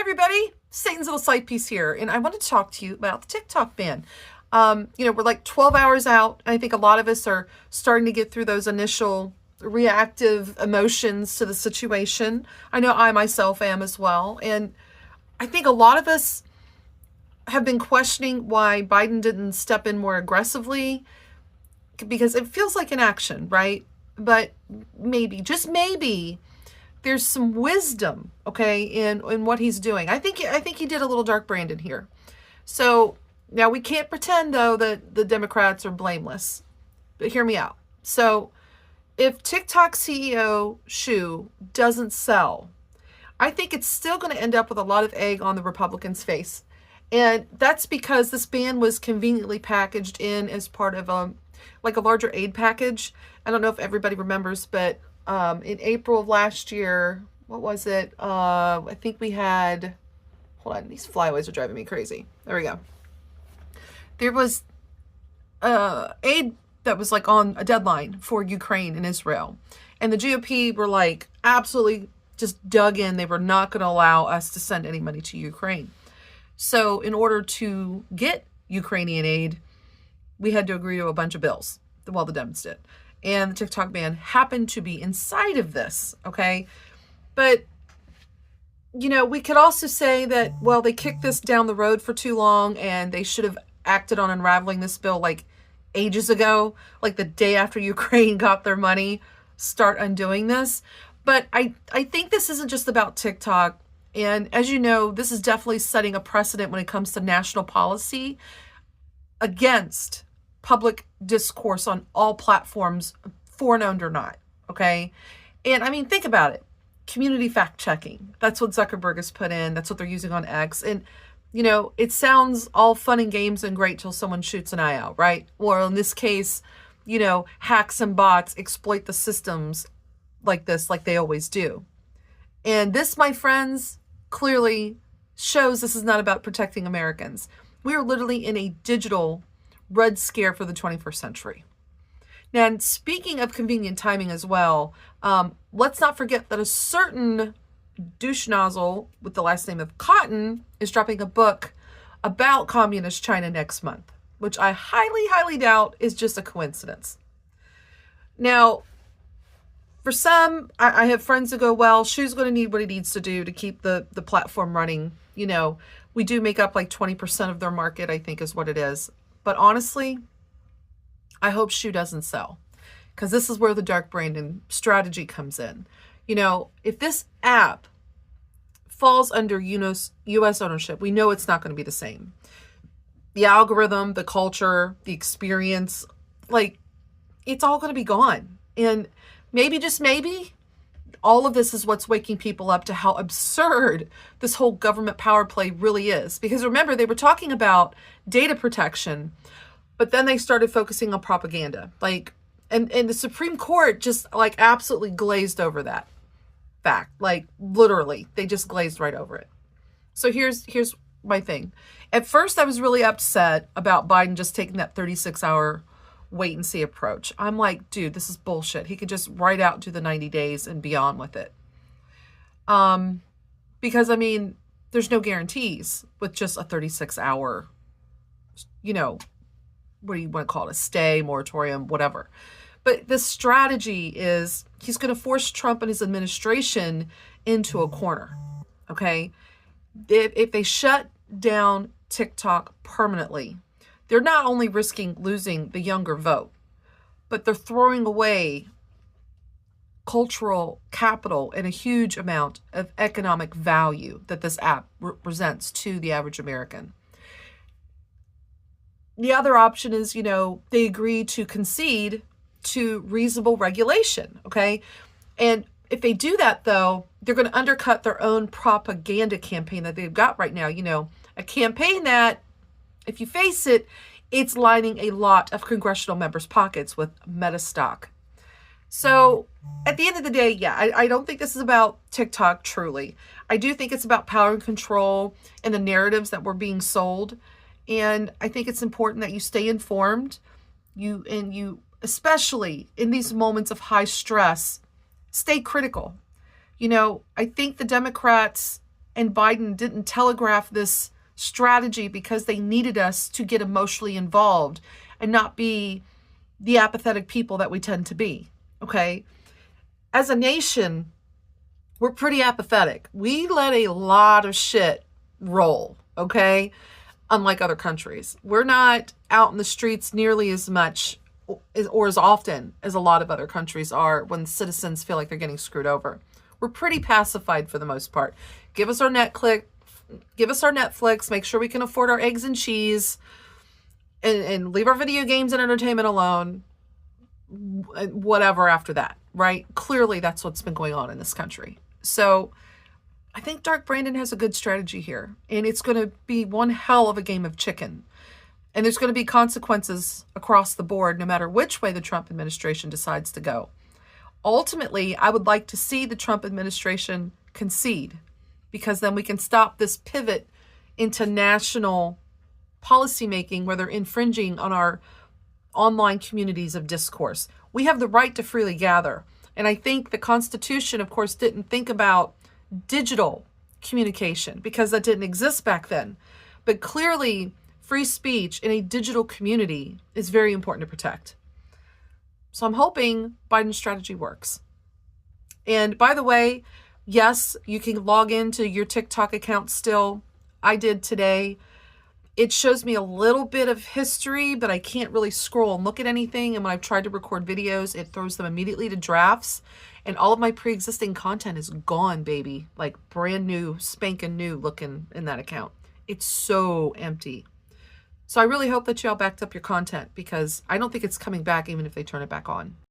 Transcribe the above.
Everybody, Satan's little side piece here, and I want to talk to you about the TikTok ban. We're like 12 hours out. I think a lot of us are starting to get through those initial reactive emotions to the situation. I know I myself am as well. And I think a lot of us have been questioning why Biden didn't step in more aggressively because it feels like inaction, right? But maybe, just maybe, there's some wisdom, okay, in what he's doing. I think he did a little dark Brandon here. So now we can't pretend though that the Democrats are blameless. But hear me out. So if TikTok CEO Xu doesn't sell, I think it's still going to end up with a lot of egg on the Republicans' face. And that's because this ban was conveniently packaged in as part of a larger aid package. I don't know if everybody remembers, but in April of last year, what was it? I think we had, hold on, these flyaways are driving me crazy. There we go. There was aid that was like on a deadline for Ukraine and Israel. And the GOP were like absolutely just dug in. They were not going to allow us to send any money to Ukraine. So in order to get Ukrainian aid, we had to agree to a bunch of bills. Well, the Dems did. And the TikTok ban happened to be inside of this, okay? But, we could also say that, well, they kicked this down the road for too long and they should have acted on unraveling this bill like ages ago, like the day after Ukraine got their money, start undoing this. But I think this isn't just about TikTok. And as you know, this is definitely setting a precedent when it comes to national policy against public discourse on all platforms, foreign owned or not, okay? And I mean, think about it. Community fact checking. That's what Zuckerberg has put in. That's what they're using on X. And, it sounds all fun and games and great till someone shoots an eye out, right? Or in this case, hacks and bots exploit the systems like this, like they always do. And this, my friends, clearly shows this is not about protecting Americans. We are literally in a digital Red Scare for the 21st century. Now, and speaking of convenient timing as well, let's not forget that a certain douche nozzle with the last name of Cotton is dropping a book about communist China next month, which I highly, highly doubt is just a coincidence. Now, for some, I have friends who go, well, Xu's going to need what he needs to do to keep the platform running. We do make up like 20% of their market, I think is what it is. But honestly, I hope Xu doesn't sell, because this is where the dark Brandon strategy comes in. If this app falls under U.S. ownership, we know it's not going to be the same. The algorithm, the culture, the experience, it's all going to be gone. And maybe, just maybe, all of this is what's waking people up to how absurd this whole government power play really is. Because remember, they were talking about data protection, but then they started focusing on propaganda. And the Supreme Court just absolutely glazed over that fact. Literally, they just glazed right over it. So here's my thing. At first, I was really upset about Biden just taking that 36-hour wait and see approach. I'm like, dude, this is bullshit. He could just write out to the 90 days and be on with it. Because there's no guarantees with just a 36-hour, what do you want to call it? A stay, moratorium, whatever. But the strategy is he's going to force Trump and his administration into a corner. Okay. If they shut down TikTok permanently, they're not only risking losing the younger vote, but they're throwing away cultural capital and a huge amount of economic value that this app represents to the average American. The other option is, they agree to concede to reasonable regulation, okay? And if they do that, though, they're going to undercut their own propaganda campaign that they've got right now. A campaign that, if you face it, it's lining a lot of congressional members' pockets with Meta stock. So at the end of the day, yeah, I don't think this is about TikTok truly. I do think it's about power and control and the narratives that were being sold. And I think it's important that you stay informed. You, especially in these moments of high stress, stay critical. I think the Democrats and Biden didn't telegraph this strategy because they needed us to get emotionally involved and not be the apathetic people that we tend to be. Okay? As a nation, we're pretty apathetic. We let a lot of shit roll, okay? Unlike other countries. We're not out in the streets nearly as much or as often as a lot of other countries are when citizens feel like they're getting screwed over. We're pretty pacified for the most part. Give us our Netflix, make sure we can afford our eggs and cheese, and leave our video games and entertainment alone. Whatever after that, right? Clearly that's what's been going on in this country. So I think Dark Brandon has a good strategy here, and it's going to be one hell of a game of chicken. And there's going to be consequences across the board, no matter which way the Trump administration decides to go. Ultimately, I would like to see the Trump administration concede, because then we can stop this pivot into national policymaking where they're infringing on our online communities of discourse. We have the right to freely gather. And I think the Constitution, of course, didn't think about digital communication because that didn't exist back then. But clearly, free speech in a digital community is very important to protect. So I'm hoping Biden's strategy works. And by the way, yes, you can log into your TikTok account still. I did today. It shows me a little bit of history, but I can't really scroll and look at anything. And when I've tried to record videos, it throws them immediately to drafts. And all of my pre-existing content is gone, baby. Like brand new, spanking new looking in that account. It's so empty. So I really hope that y'all backed up your content, because I don't think it's coming back even if they turn it back on.